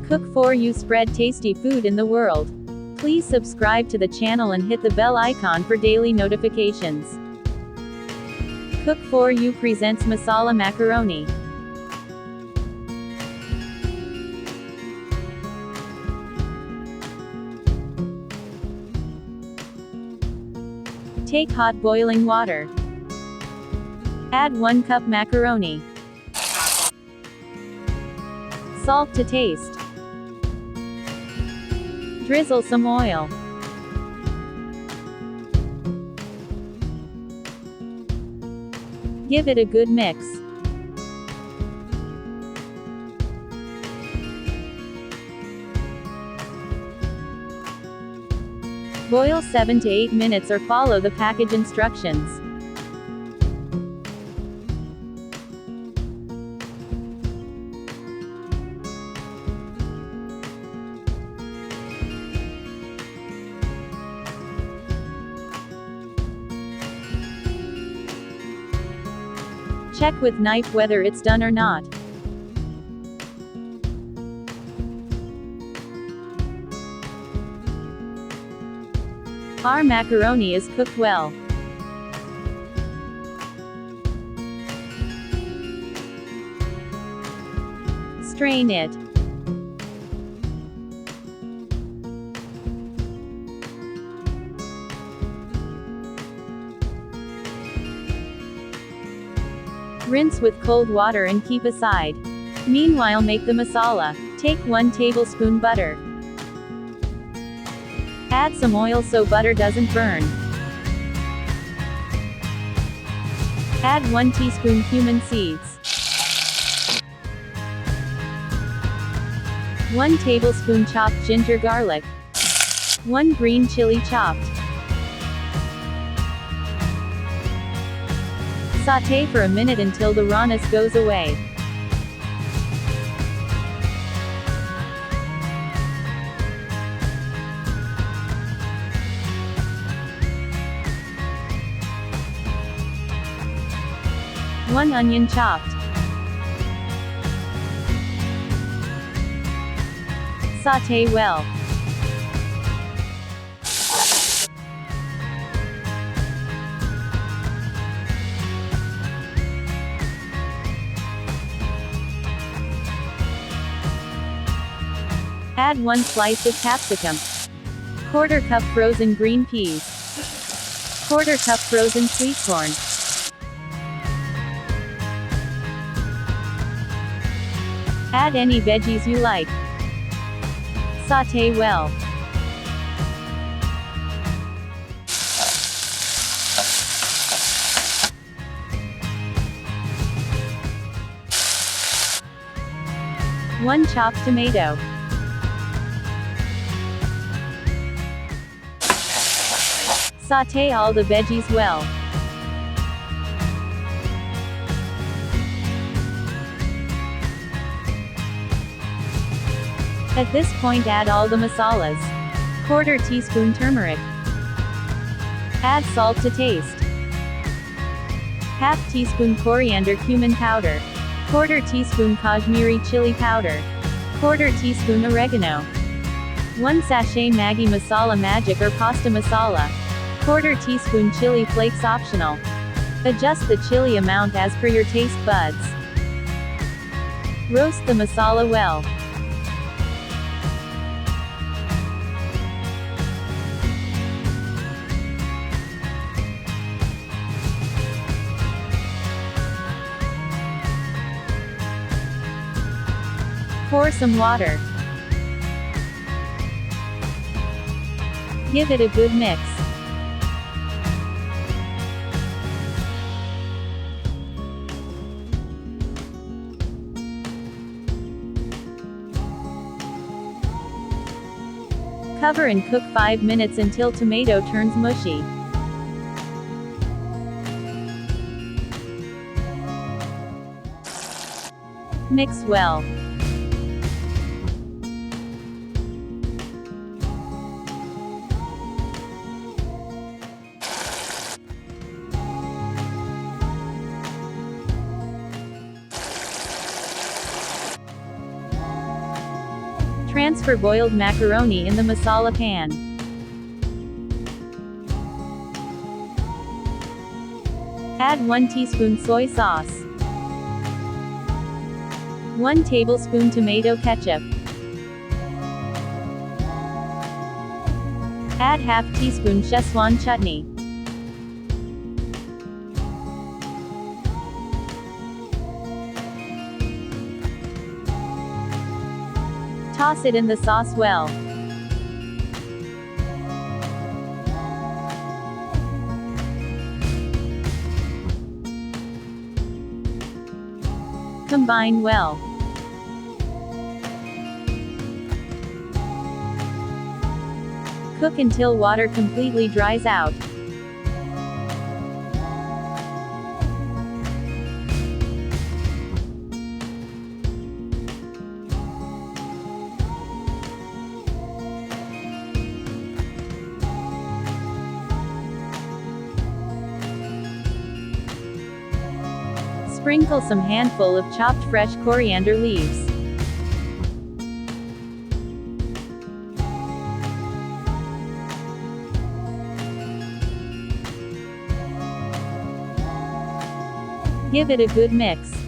Cook for you, spread tasty food in the world. Please subscribe to the channel and hit the bell icon for daily notifications. Cook for you presents Masala Macaroni. Take hot boiling water. Add 1 cup macaroni. Salt to taste. Drizzle some oil. Give it a good mix. Boil 7 to 8 minutes or follow the package instructions. Check with knife whether it's done or not. Our macaroni is cooked well. Strain it. Rinse with cold water and keep aside. Meanwhile, make the masala. Take 1 tablespoon butter. Add some oil so butter doesn't burn. Add 1 teaspoon cumin seeds. 1 tablespoon chopped ginger garlic. 1 green chili chopped. Sauté for a minute until the rawness goes away. One onion chopped. Sauté well. Add 1 slice of capsicum. 1/4 cup frozen green peas. 1/4 cup frozen sweet corn. Add any veggies you like. Sauté well. One chopped tomato. Sauté all the veggies well. At this point, add all the masalas. 1/4 teaspoon turmeric. Add salt to taste. 1/2 teaspoon coriander cumin powder. 1/4 teaspoon Kashmiri chili powder. 1/4 teaspoon oregano. 1 sachet Maggi masala magic or pasta masala. 1/4 teaspoon chili flakes optional. Adjust the chili amount as per your taste buds. Roast the masala well. Pour some water. Give it a good mix. Cover and cook 5 minutes until tomato turns mushy. Mix well. Transfer boiled macaroni in the masala pan. Add 1 teaspoon soy sauce. 1 tablespoon tomato ketchup. Add half teaspoon Szechuan chutney. Toss it in the sauce well. Combine well. Cook until water completely dries out. Sprinkle some handful of chopped fresh coriander leaves. Give it a good mix.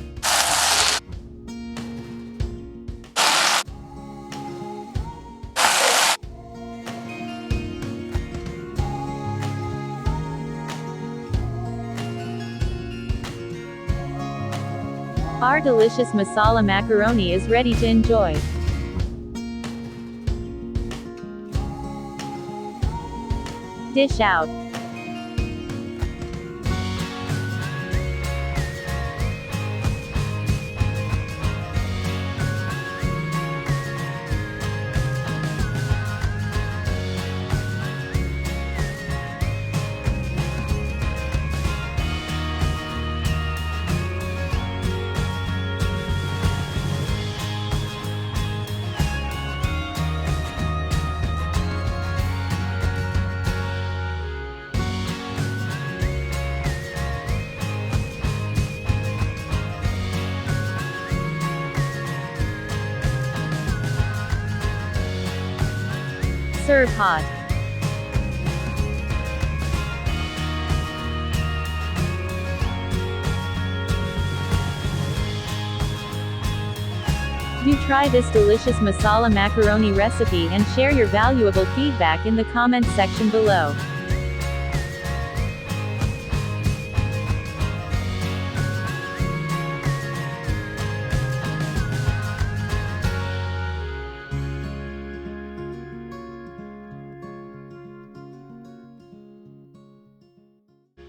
Our delicious masala macaroni is ready to enjoy. Dish out. Serve hot. Do try this delicious masala macaroni recipe and share your valuable feedback in the comments section below.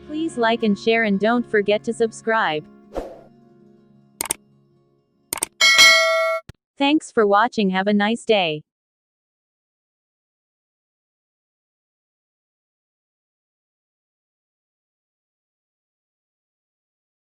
Please like and share and don't forget to subscribe. Thanks for watching. Have a nice day.